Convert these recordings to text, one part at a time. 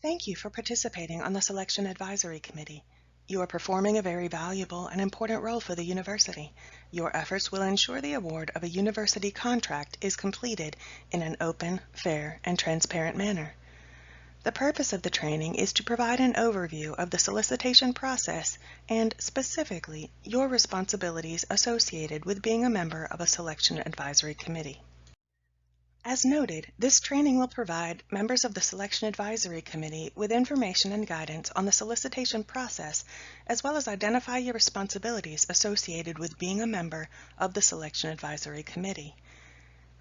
Thank you for participating on the Selection Advisory Committee. You are performing a very valuable and important role for the university. Your efforts will ensure the award of a university contract is completed in an open, fair, and transparent manner. The purpose of the training is to provide an overview of the solicitation process and, specifically, your responsibilities associated with being a member of a Selection Advisory Committee. As noted, this training will provide members of the Selection Advisory Committee with information and guidance on the solicitation process, as well as identify your responsibilities associated with being a member of the Selection Advisory Committee.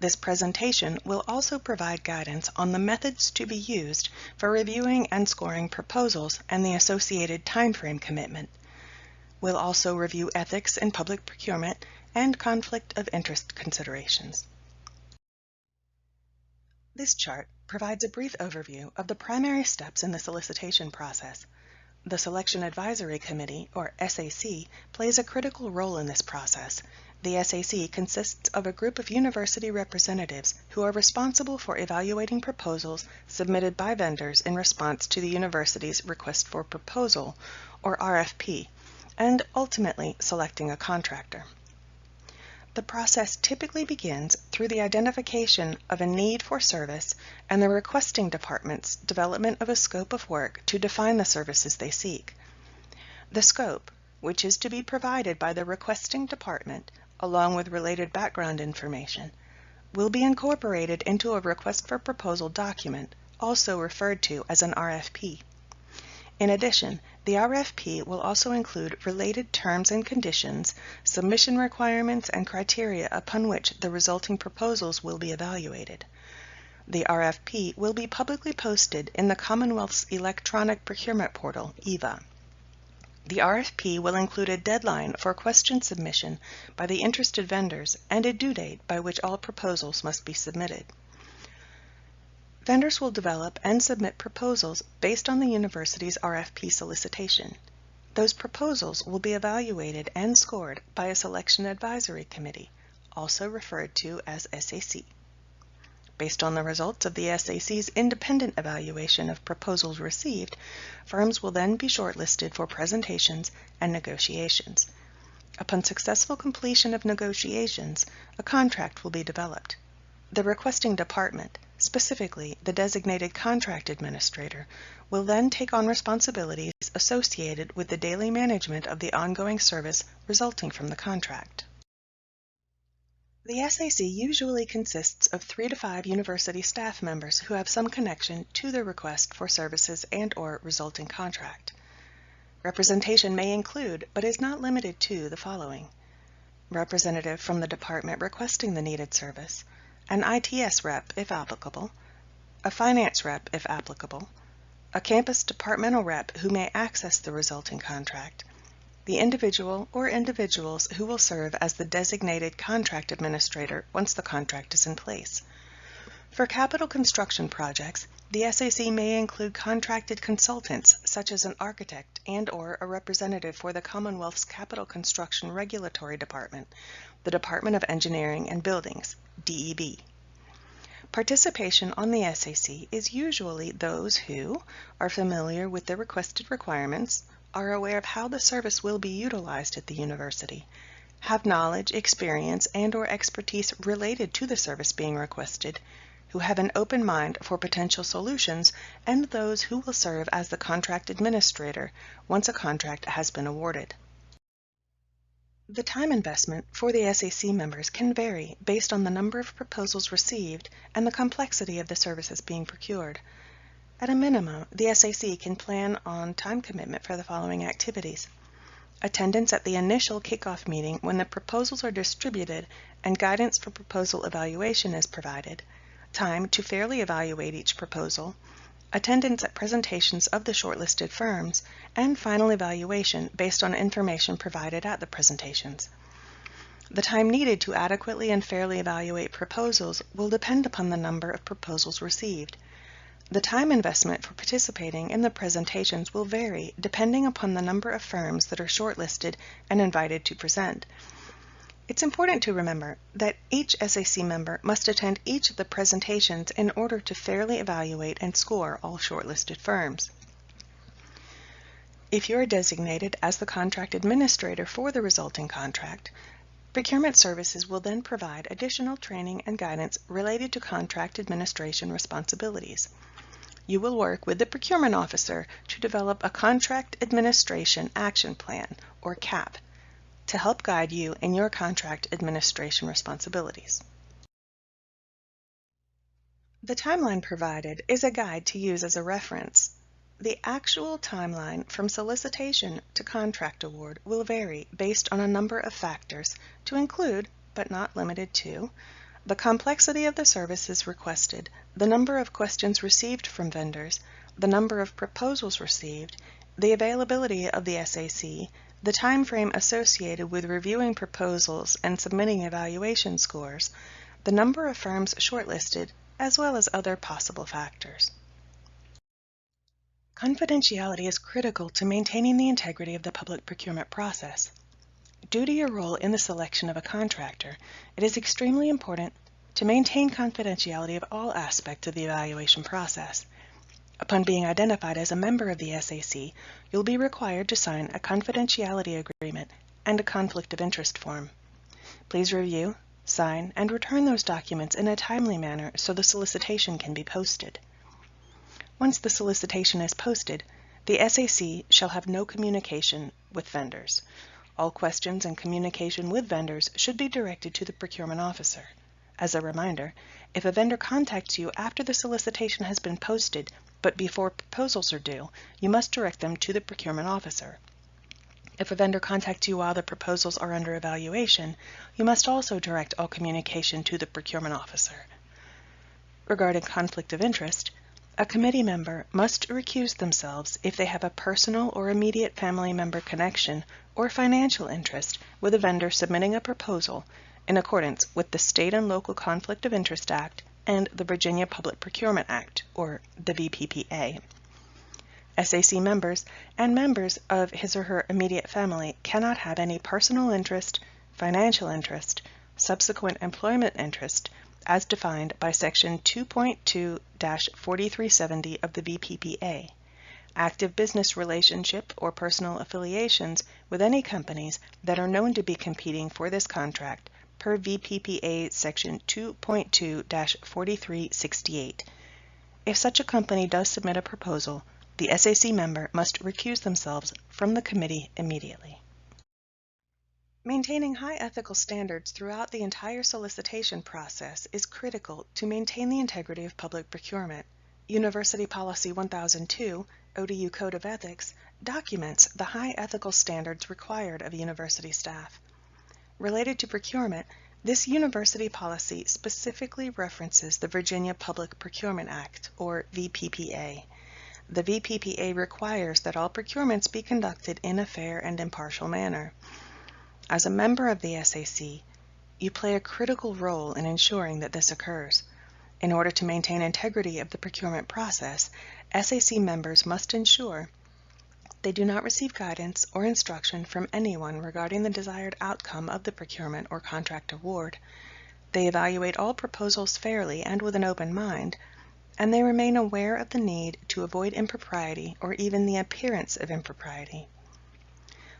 This presentation will also provide guidance on the methods to be used for reviewing and scoring proposals and the associated timeframe commitment. We'll also review ethics in public procurement and conflict of interest considerations. This chart provides a brief overview of the primary steps in the solicitation process. The Selection Advisory Committee, or SAC, plays a critical role in this process. The SAC consists of a group of university representatives who are responsible for evaluating proposals submitted by vendors in response to the university's Request for Proposal, or RFP, and ultimately selecting a contractor. The process typically begins through the identification of a need for service and the requesting department's development of a scope of work to define the services they seek. The scope, which is to be provided by the requesting department, along with related background information, will be incorporated into a request for proposal document, also referred to as an RFP. In addition, the RFP will also include related terms and conditions, submission requirements, and criteria upon which the resulting proposals will be evaluated. The RFP will be publicly posted in the Commonwealth's Electronic Procurement Portal, EVA. The RFP will include a deadline for question submission by the interested vendors and a due date by which all proposals must be submitted. Vendors will develop and submit proposals based on the university's RFP solicitation. Those proposals will be evaluated and scored by a Selection Advisory Committee, also referred to as SAC. Based on the results of the SAC's independent evaluation of proposals received, firms will then be shortlisted for presentations and negotiations. Upon successful completion of negotiations, a contract will be developed. The requesting department, specifically the designated contract administrator, will then take on responsibilities associated with the daily management of the ongoing service resulting from the contract. The SAC usually consists of 3 to 5 university staff members who have some connection to the request for services and/or resulting contract. Representation may include, but is not limited to, the following: representative from the department requesting the needed service, an ITS rep if applicable, a finance rep if applicable, a campus departmental rep who may access the resulting contract, the individual or individuals who will serve as the designated contract administrator once the contract is in place. For capital construction projects, the SAC may include contracted consultants such as an architect and/or a representative for the Commonwealth's Capital Construction Regulatory Department, the Department of Engineering and Buildings, DEB. Participation on the SAC is usually those who are familiar with the requested requirements, are aware of how the service will be utilized at the university, have knowledge, experience, and/or expertise related to the service being requested, who have an open mind for potential solutions, and those who will serve as the contract administrator once a contract has been awarded. The time investment for the SAC members can vary based on the number of proposals received and the complexity of the services being procured. At a minimum, the SAC can plan on time commitment for the following activities: attendance at the initial kickoff meeting when the proposals are distributed and guidance for proposal evaluation is provided, time to fairly evaluate each proposal, attendance at presentations of the shortlisted firms, and final evaluation based on information provided at the presentations. The time needed to adequately and fairly evaluate proposals will depend upon the number of proposals received. The time investment for participating in the presentations will vary depending upon the number of firms that are shortlisted and invited to present. It's important to remember that each SAC member must attend each of the presentations in order to fairly evaluate and score all shortlisted firms. If you are designated as the contract administrator for the resulting contract, Procurement Services will then provide additional training and guidance related to contract administration responsibilities. You will work with the procurement officer to develop a Contract Administration Action Plan, or CAP, to help guide you in your contract administration responsibilities. The timeline provided is a guide to use as a reference. The actual timeline from solicitation to contract award will vary based on a number of factors to include, but not limited to, the complexity of the services requested, the number of questions received from vendors, the number of proposals received, the availability of the SAC, the time frame associated with reviewing proposals and submitting evaluation scores, the number of firms shortlisted, as well as other possible factors. Confidentiality is critical to maintaining the integrity of the public procurement process. Due to your role in the selection of a contractor, it is extremely important to maintain confidentiality of all aspects of the evaluation process. Upon being identified as a member of the SAC, you'll be required to sign a confidentiality agreement and a conflict of interest form. Please review, sign, and return those documents in a timely manner so the solicitation can be posted. Once the solicitation is posted, the SAC shall have no communication with vendors. All questions and communication with vendors should be directed to the procurement officer. As a reminder, if a vendor contacts you after the solicitation has been posted, but before proposals are due, you must direct them to the procurement officer. If a vendor contacts you while the proposals are under evaluation, you must also direct all communication to the procurement officer. Regarding conflict of interest, a committee member must recuse themselves if they have a personal or immediate family member connection or financial interest with a vendor submitting a proposal in accordance with the State and Local Conflict of Interest Act and the Virginia Public Procurement Act, or the VPPA. SAC members and members of his or her immediate family cannot have any personal interest, financial interest, subsequent employment interest, as defined by Section 2.2-4370 of the VPPA, active business relationship or personal affiliations with any companies that are known to be competing for this contract per VPPA Section 2.2-4368. If such a company does submit a proposal, the SAC member must recuse themselves from the committee immediately. Maintaining high ethical standards throughout the entire solicitation process is critical to maintain the integrity of public procurement. University Policy 1002, ODU Code of Ethics, documents the high ethical standards required of university staff. Related to procurement, this university policy specifically references the Virginia Public Procurement Act, or VPPA. The VPPA requires that all procurements be conducted in a fair and impartial manner. As a member of the SAC, you play a critical role in ensuring that this occurs. In order to maintain integrity of the procurement process, SAC members must ensure they do not receive guidance or instruction from anyone regarding the desired outcome of the procurement or contract award. They evaluate all proposals fairly and with an open mind, and they remain aware of the need to avoid impropriety or even the appearance of impropriety.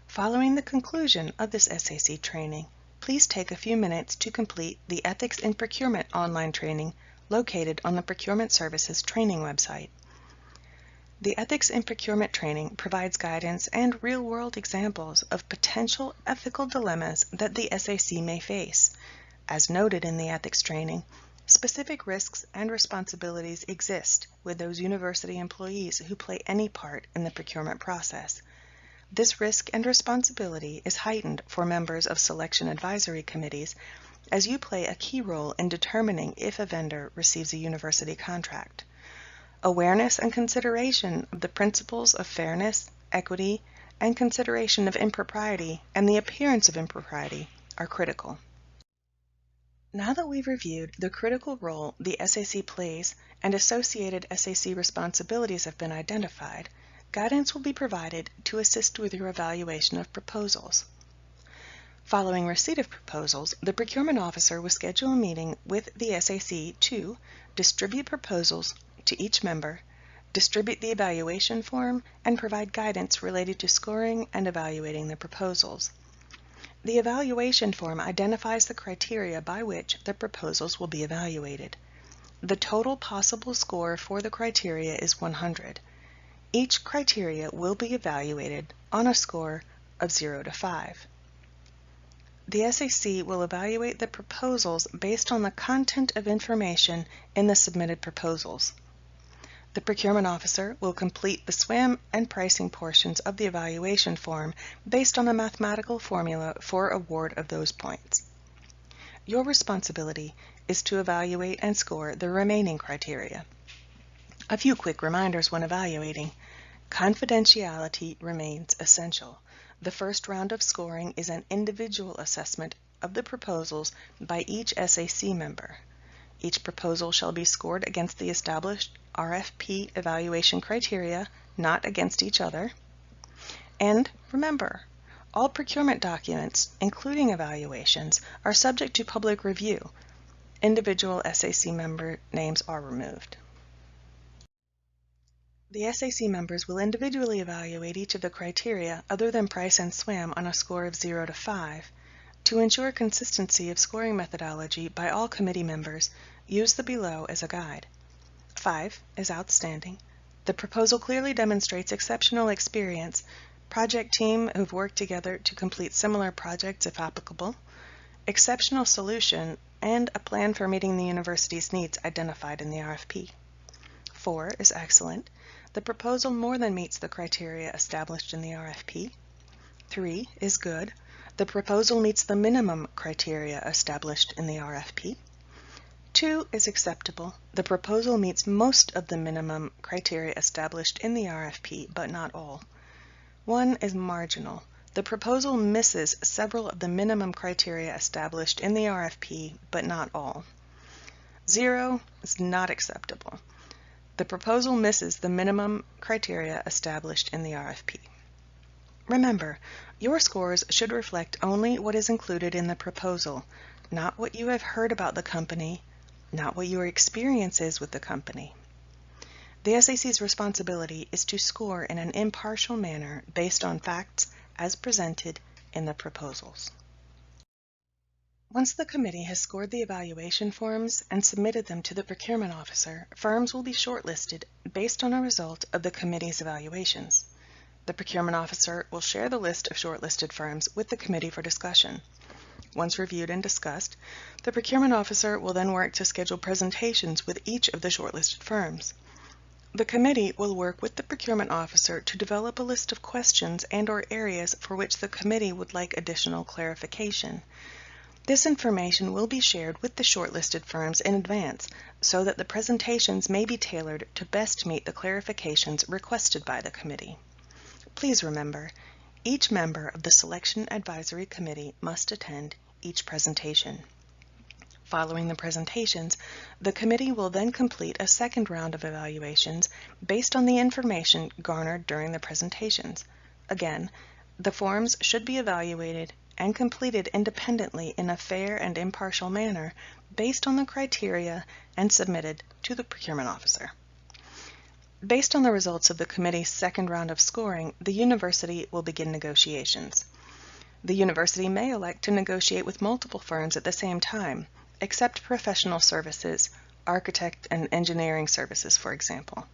Following the conclusion of this SAC training, please take a few minutes to complete the Ethics in Procurement online training located on the Procurement Services training website. The Ethics in Procurement training provides guidance and real-world examples of potential ethical dilemmas that the SAC may face. As noted in the ethics training, specific risks and responsibilities exist with those university employees who play any part in the procurement process. This risk and responsibility is heightened for members of selection advisory committees, as you play a key role in determining if a vendor receives a university contract. Awareness and consideration of the principles of fairness, equity, and consideration of impropriety and the appearance of impropriety are critical. Now that we've reviewed the critical role the SAC plays and associated SAC responsibilities have been identified, guidance will be provided to assist with your evaluation of proposals. Following receipt of proposals, the procurement officer will schedule a meeting with the SAC to distribute proposals to each member, distribute the evaluation form, and provide guidance related to scoring and evaluating the proposals. The evaluation form identifies the criteria by which the proposals will be evaluated. The total possible score for the criteria is 100. Each criteria will be evaluated on a score of 0 to 5. The SAC will evaluate the proposals based on the content of information in the submitted proposals. The procurement officer will complete the SWAM and pricing portions of the evaluation form based on a mathematical formula for award of those points. Your responsibility is to evaluate and score the remaining criteria. A few quick reminders when evaluating. Confidentiality remains essential. The first round of scoring is an individual assessment of the proposals by each SAC member. Each proposal shall be scored against the established RFP evaluation criteria, not against each other. And remember, all procurement documents, including evaluations, are subject to public review. Individual SAC member names are removed. The SAC members will individually evaluate each of the criteria other than price and SWAM on a score of 0 to 5. To ensure consistency of scoring methodology by all committee members, use the below as a guide. 5 is outstanding. The proposal clearly demonstrates exceptional experience, project team who've worked together to complete similar projects if applicable, exceptional solution, and a plan for meeting the university's needs identified in the RFP. 4 is excellent. The proposal more than meets the criteria established in the RFP. 3 is good. The proposal meets the minimum criteria established in the RFP. 2 is acceptable. The proposal meets most of the minimum criteria established in the RFP, but not all. 1 is marginal. The proposal misses several of the minimum criteria established in the RFP, but not all. 0 is not acceptable. The proposal misses the minimum criteria established in the RFP. Remember, your scores should reflect only what is included in the proposal, not what you have heard about the company, not what your experience is with the company. The SAC's responsibility is to score in an impartial manner based on facts as presented in the proposals. Once the committee has scored the evaluation forms and submitted them to the procurement officer, firms will be shortlisted based on a result of the committee's evaluations. The procurement officer will share the list of shortlisted firms with the committee for discussion. Once reviewed and discussed, the procurement officer will then work to schedule presentations with each of the shortlisted firms. The committee will work with the procurement officer to develop a list of questions and/or areas for which the committee would like additional clarification. This information will be shared with the shortlisted firms in advance so that the presentations may be tailored to best meet the clarifications requested by the committee. Please remember, each member of the Selection Advisory Committee must attend each presentation. Following the presentations, the committee will then complete a second round of evaluations based on the information garnered during the presentations. Again, the forms should be evaluated and completed independently in a fair and impartial manner based on the criteria and submitted to the procurement officer. Based on the results of the committee's second round of scoring, the university will begin negotiations. The university may elect to negotiate with multiple firms at the same time, except professional services, architect and engineering services, for example.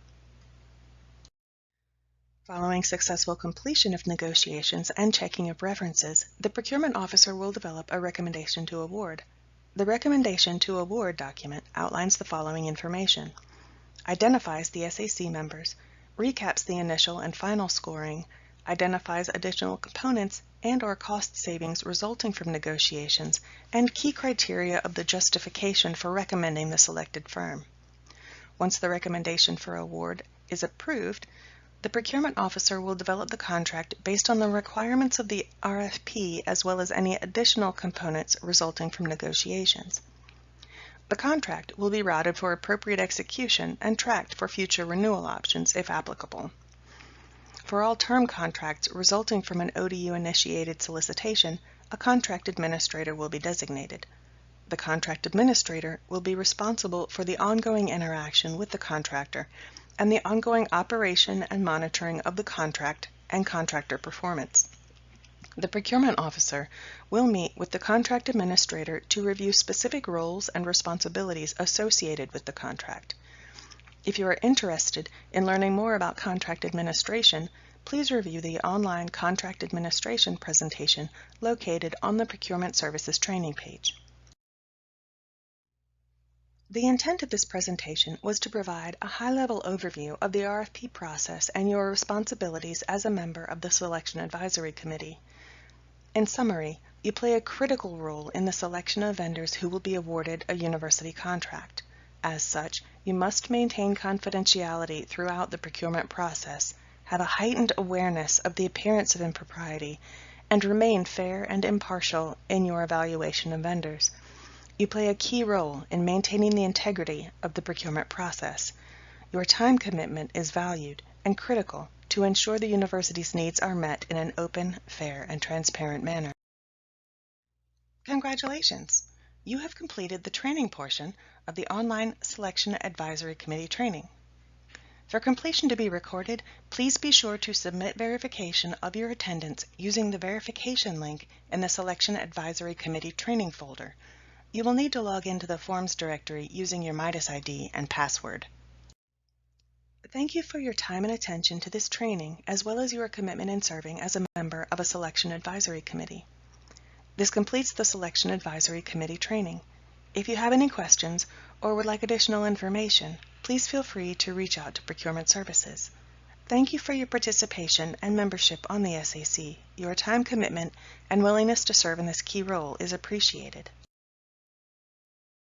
Following successful completion of negotiations and checking of references, the procurement officer will develop a recommendation to award. The recommendation to award document outlines the following information: identifies the SAC members, recaps the initial and final scoring, identifies additional components and/or cost savings resulting from negotiations, and key criteria of the justification for recommending the selected firm. Once the recommendation for award is approved, the procurement officer will develop the contract based on the requirements of the RFP as well as any additional components resulting from negotiations. The contract will be routed for appropriate execution and tracked for future renewal options if applicable. For all term contracts resulting from an ODU-initiated solicitation, a contract administrator will be designated. The contract administrator will be responsible for the ongoing interaction with the contractor and the ongoing operation and monitoring of the contract and contractor performance. The procurement officer will meet with the contract administrator to review specific roles and responsibilities associated with the contract. If you are interested in learning more about contract administration, please review the online contract administration presentation located on the Procurement Services training page. The intent of this presentation was to provide a high-level overview of the RFP process and your responsibilities as a member of the Selection Advisory Committee. In summary, you play a critical role in the selection of vendors who will be awarded a university contract. As such, you must maintain confidentiality throughout the procurement process, have a heightened awareness of the appearance of impropriety, and remain fair and impartial in your evaluation of vendors. You play a key role in maintaining the integrity of the procurement process. Your time commitment is valued and critical to ensure the university's needs are met in an open, fair, and transparent manner. Congratulations! You have completed the training portion of the online Selection Advisory Committee training. For completion to be recorded, please be sure to submit verification of your attendance using the verification link in the Selection Advisory Committee training folder. You will need to log into the Forms directory using your Midas ID and password. Thank you for your time and attention to this training, as well as your commitment in serving as a member of a Selection Advisory Committee. This completes the Selection Advisory Committee training. If you have any questions or would like additional information, please feel free to reach out to Procurement Services. Thank you for your participation and membership on the SAC. Your time commitment and willingness to serve in this key role is appreciated.